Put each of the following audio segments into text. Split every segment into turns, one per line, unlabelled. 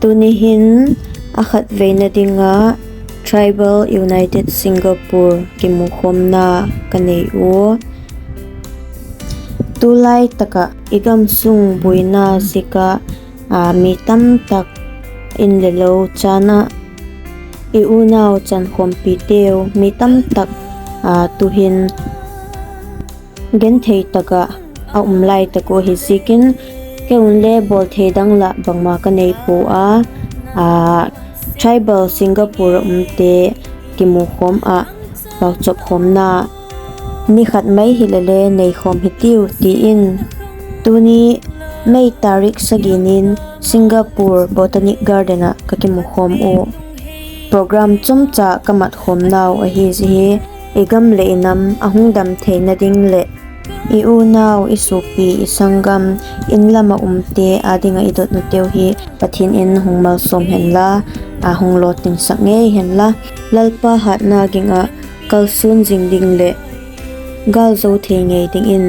Tunihin akhat veina dinga Tribal United Singapore kimukhom na kanei u tulai taka igam sung buina sika mi tam tak in lelo chana iunaw chan khompi teu mi tam tak tuhin gen thei taka umlai tako hisikin keunle bol thedang la bangma kanei pu Tribal Singapore umte kimukhom bauchop khomna ni khat mai hilale nei khom hitiu ti in tuni May tarik saginin Singapore Botanic Garden kakimukhom u program chumcha kamat khomnaw hi igam le inam ahungdam theina ding le iunaw isupi isangam inlama umte adinga idot no teu hi pathin in hungmal som henla hunglot ting saknge henla lalpa hatna ginga kalsun jingding le gal zo thenge ding in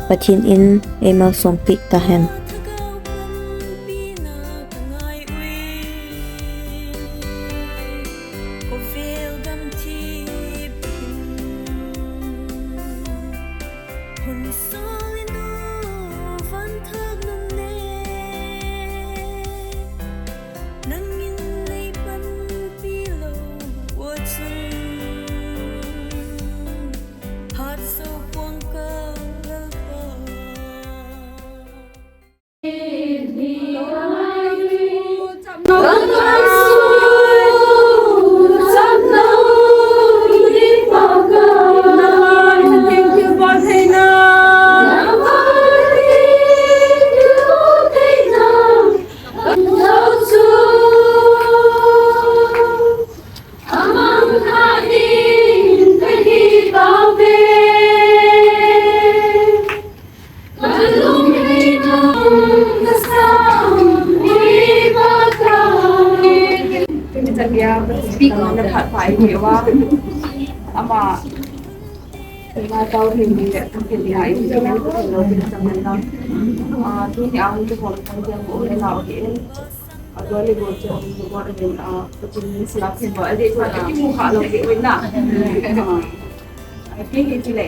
pathin in emal som pik ta hen
speak on the part 5 hereว่าamaมาเตาถึงเนี่ยทำเป็นยังไงที่จะนั่งคุยเราเป็นจำเป็นเราที่เอาที่ผมทำเรื่องโอ้ยเราเห็นตัวเลยบอกจะบอกว่าเป็นปัจจุบันสลับเห็นว่าอะไรที่ว่าที่มุขเราเห็นไว้น่ะที่เห็นที่ไหน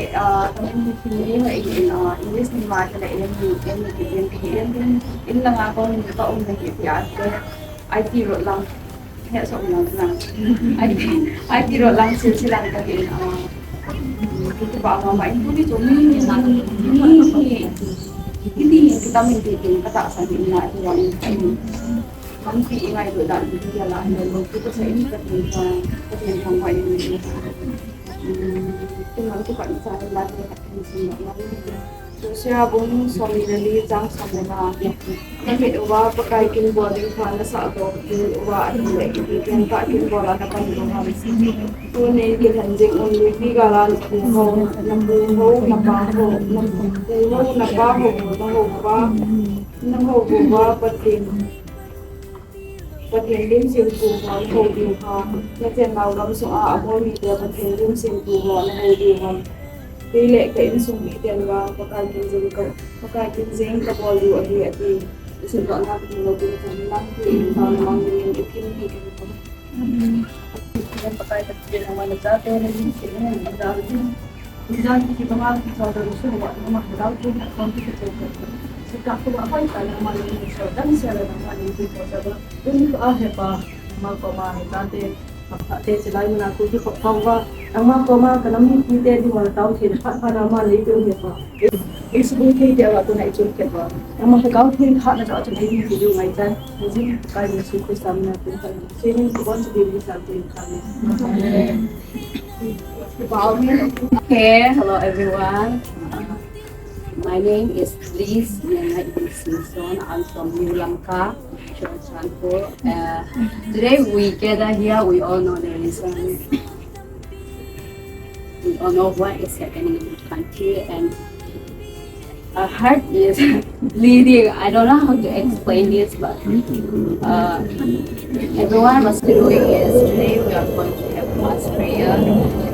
ตอนที่นี้ว่าอีกอังกฤษนี่มาที่ไหนเรียนอยู่เรียนเรียนที่เรียนอินลังอาก็มีก็องค์ในเหตุการณ์ไอทีรถลังเนี่ยสองอย่างนั้นไอทีรถลังซื้อที่ร้านก็เห็นkita bawa main pun di cumi ini kita minta kata saya ini itu yang ini nanti ingat itu dah itu dia lah dan kita saya ini ketentuan baik ini itu nanti pak saya lagi di sini Sosial bung suami dari jang sama tapi uwa pakai kin body kan saat itu uwa ada itu kan tak kin bola dapat dibawa tu ni kita hendak untuk digalan ho nampu ho napa ho nampu ho patin lim simpu ho di ha nanti mau lam soal apa ni dia patin lim simpu ho di ha tỷ lệ cái ứng dụng tiền vào pakai kinjing ka bolu adi isin ko na ko lo din lang din mang din ikin ni ko ko pakai din naman sa te ni sin ni dal ki bamal ki sa do so wa ma daw ko na konti ko so ka ko apa ka naman ni so dan siya naman ni ko sa do din ko pa mal ko ma ni te silai mana aku di kau ang koma kanam ni te di wala tau thi khat pa na ma le tu he pa is bu thi dia wa tu nai chu ke pa ang ma kau thi khat na cha chu ni di ju ngai chan ji kai ni su ko sam na tu ka se ni ko want to be with something coming
okay, hello everyone. My name is Liz Simpson. I'm from Sri Lanka, Choi. Today we gather here. We all know the reason. We all know what is happening in the country, and our heart is bleeding. I don't know how to explain this, but everyone was doing is today we are going to have mass prayer at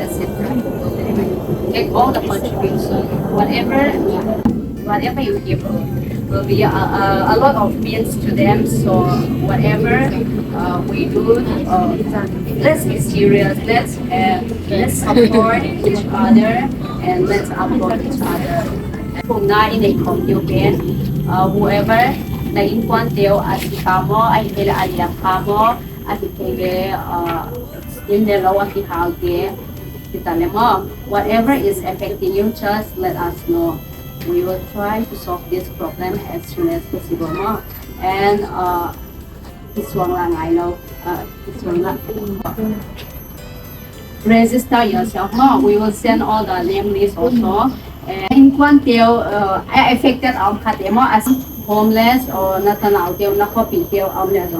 the same time. Take all the contribution, whatever you give, will be a lot of means to them. So whatever we do, let's be serious. Let's support each other and let's upload each other. Kung na inay communicate, whoever na inquan teo asikamo ay nila aliyang kamo at ikele in the law at ihalge mo. Whatever is affecting you, just let us know. We will try to solve this problem as soon as possible mo. And iswang lang I know iswang lang register yourself mo. We will send all the name list also. And in quanteo affected kate mo as homeless or natanaw teo na copy teo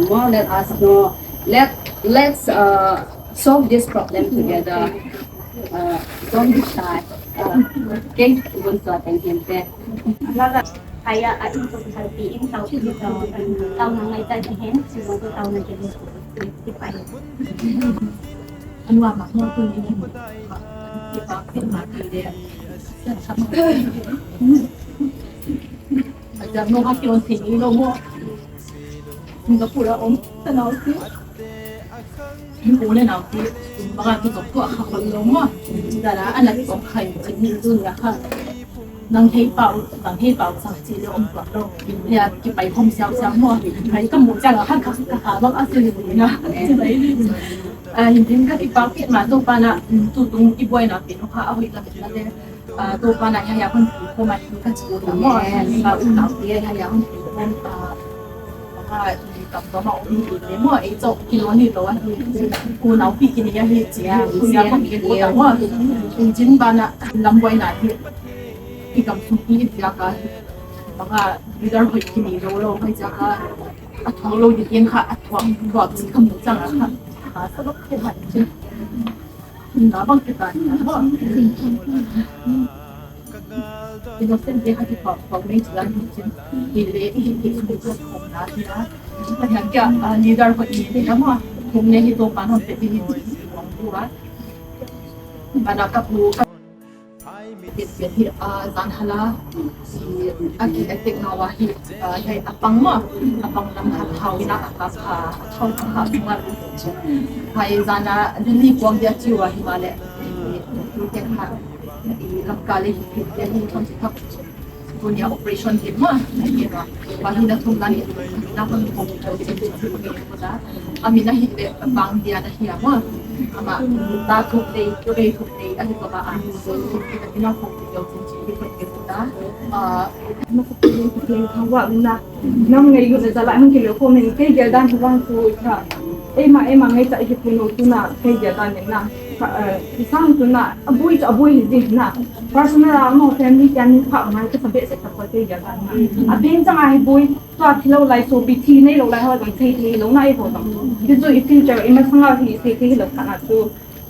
mo. Let us know. Let's solve this problem together. Don't be shy. Okay, bunso thank you.
Kaya ating pagsaltiin tao dito tao na ngay tayo hen siguro tao na dito di pa
anh qua mặt nhau tôi nghĩ là cái bảo cái mặt gì đấy giờ nó hay kiểu gì nó mua nó phụ là ông ta nói chứ bố này nào thì bà cái cọc của họ còn lớn mà giờ đã anh là cái cọc khay chính như tôi là ha năng thấy bảo sao chỉ là ông quả đâu thì là cái bài hôm sau sáng mua thấy có một trang là khác cả bác ăn gì nữa đấy hình thành các cái bảo kiện mà tôi pana tôi tung cái boy nào thì nó khá hơi là cái này tôi pana hay hơn cô mà các chị cũng mua và uống nào thì hay hơn vàกับตัวเราดีเลยมั่วไอ้จบกินวันนี้ตัวกูหนาวปีกินยังเหี้ยจีกูอยากกินกูแต่ว่าจริงบ้านอะลำไว้หนาที่อีกับสุกี้จะกันแล้วก็มีดาร์หอยกินนี่เราให้จะกันอัฐเราอยู่ยังค่ะอัฐว่าบอกสิขมุจังอะค่ะหาสรุปแค่ไหนจริงหนาบางทีกันนะว่าinnocent dia hati kau ni jalan macam ini itu kau nak dia macam dia leader kau ini nama kau ni itu panon tapi ini orang tua pada kapu dia zan hala si arkitektur nawahi hai apang nam hau ina apa hau semua hai zana dili kuang dia jiwa himale dia kan kali kita ni konsep punya operation team mah, kira bahan dah tunggang itu, nak pun komputer jadi kita, amina hidup bang dia dah hilang ama tak tuh deh, ada kebaan, kita kena komputer jadi kita, nak komputer kawan nak, nam ngai guna jalan kita komen kerja dan orang tu ikut, emang ngai tak ikut punya tu nak kerja dan nak. Sang tu nak abui hidup nak personal mau family jangan pak mai tu sampai sekarang tu jalan nak. Abang jangan abui tu kalau lai so biti ni lo lai hal bang cai lo nak ibu tu. Jadi itu future emas sangat cai lo kan tu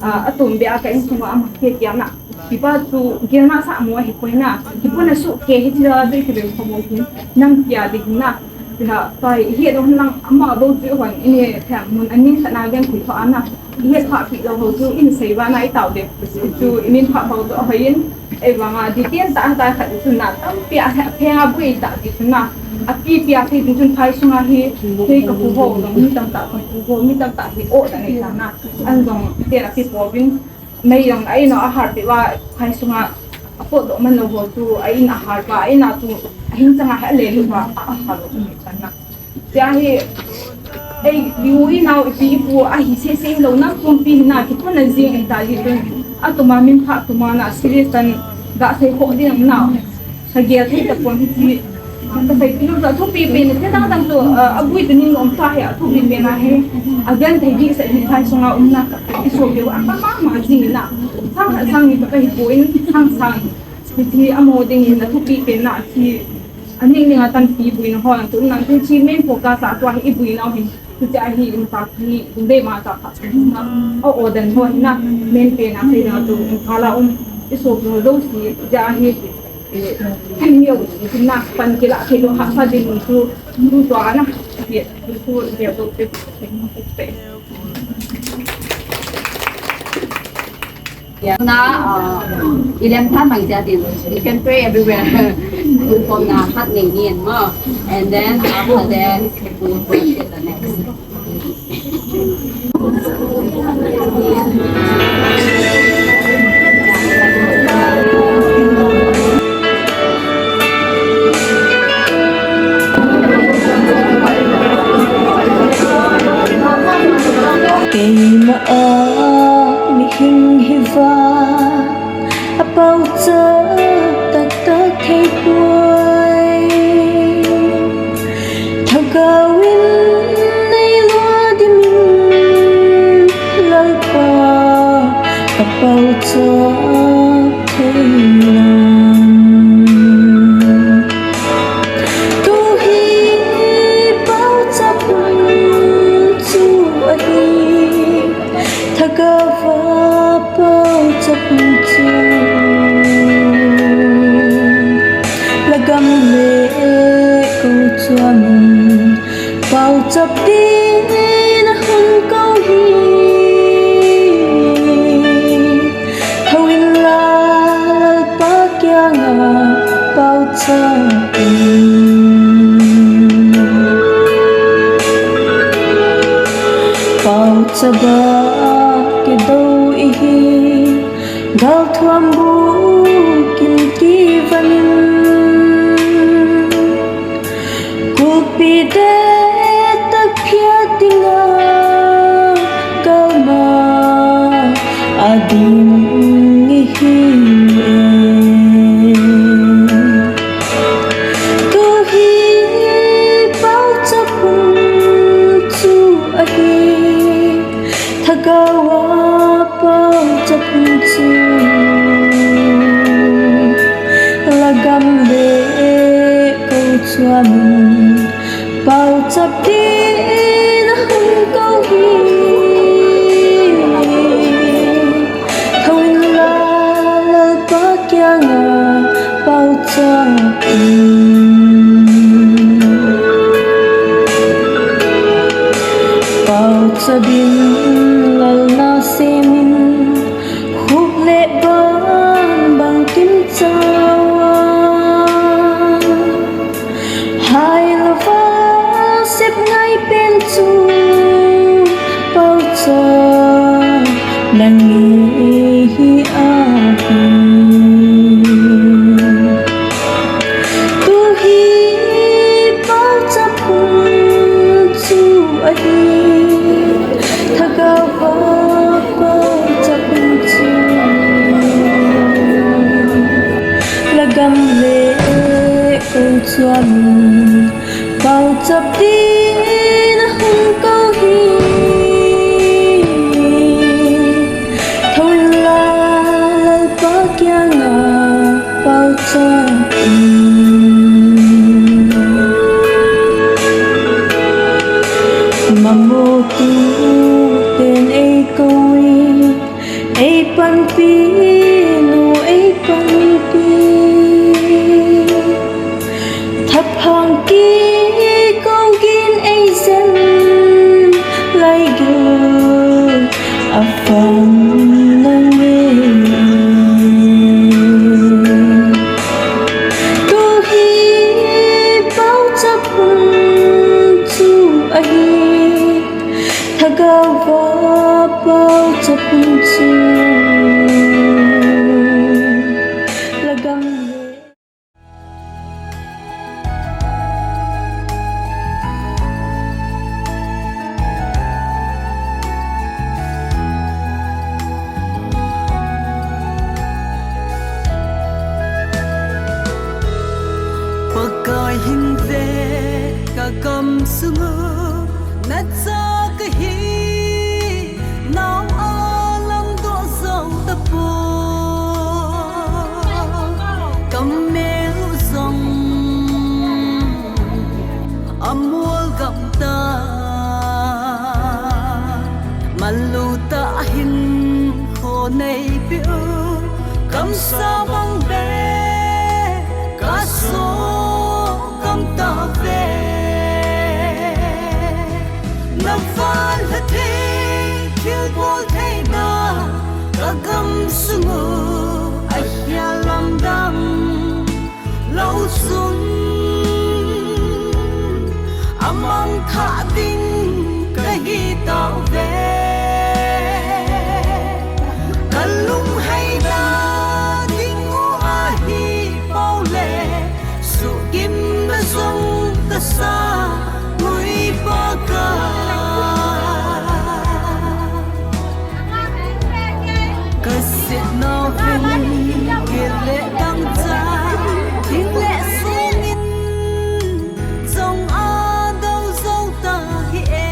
atum biar kan semua amat kerja nak. Tiba tu dia nak sama hidup nak. Hidup nak suka kerja tu kita berkomunikasi nam dia di nak. Tidak, tapi hidup orang amat bau tu orang ini macam mun ani sana yang kuih anak. Hidup pak kita bau tu ini sebab nak tahu deh. Tu ini pak bau tu apa ini? Bang di tian tak kat itu nak. Tapi apa bui tak di sana. Api apa itu tu kai sungai he kepuho, minta tak kepuho, minta tak di oh dan di sana. Anjong tiada api provin. Mai yang ai nak ahar tiba kai sungai. Apa tu mana bau tu ai nak ahar ba ai nak tu. Ahin tengah lelu ba ahar tu sana. Jadi diuri nau ibu sesi lo nak kumpi nak kita nak zing tadi tu. Atau mamin tak tu mana serius dan gak saya kok dia nau. Segiat kita pun kita saya pilih tu pimpin. Kita tang tu abu itu ni om saya tu pimpin ahe. Agan tadi saya saya sungai nak isu dia apa mama zing nak. Sang itu ibuin sang. Jadi amo dingin na tu pimpin nak si. Aning ni ngatan ibuin hoang tu nang tu si main fokus satu ibuin au hin. Jadi ini tapi dia macam apa? Oh, dan tu nak maintain apa itu tu. Kalau isu produksi jadi ini nak pankila kilo hasa di musuh tu anak dia tu
Yeah. Na ilang time ang jadi. You can pray everywhere. do from the happening in more, and then after that we will proceed the next.
Cây mà mi hình hiva bao giờ ta ta thấy quay thao cao in nay loa đi mình lời qua bao giờ thấy lòng tu hi bao giờ chu ai thagava bao chấp chu lagam le câu cho mình bao chấp đi na hun câu hi thâu in la pa kya nga bao chấp bao chấp cái đâu ý gạo thuam bu kim ki vanin cuộc bi đê tất phía tinga gạo mà adim nghi tu hi bao chấp chu ai thagawa bao chấp chu lagam le câu cho mình bao chấp đi na không câu hi không la ba kya nga bao cho bao cho bin na se min khúc lệ ban bằng kim chawa hai lova xếp ngay bên chu bao giờ đang nghĩ a tu hi bao chấp chu ai thagava bao chấp chu lagam le câu cho mình bao chấp đi na hun câu hi thôi la ba kya nga bao cho mamo tu tên ai câu ai pan pi nu ai pan pi thập hàng ki câu gin ai zen lai gơ a fan nang tu hi bao chấp chu ai thagava bao chấp chu lagam le
pakai hin ve ka kam sungu na cha ka hi now alam do zong ta po kam mel zong amol gam ta malu ta hin kho nei piu kam sa bang be ka so kam ta ve na van la the thiếu bol thay na ka gam sungu ai ya lam dam lâu su sa mui pa ka kasit na vinh lệ đăng cha thiên lệ sung in dòng a đâu dâu ta hi e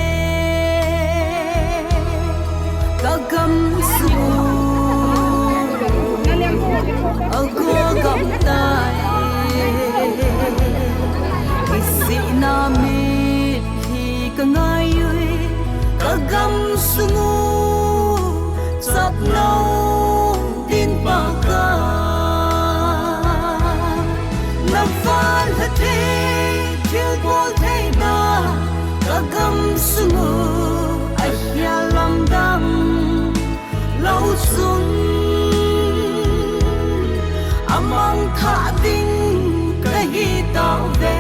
ka gam su a go gam tai isi na mi hi ka ngai ui ka gam sungu sap nâu tin pa ka na van ha the til bol the na ka gam sungu a hia lam dam lâu sun among tha ding ka hi tao ve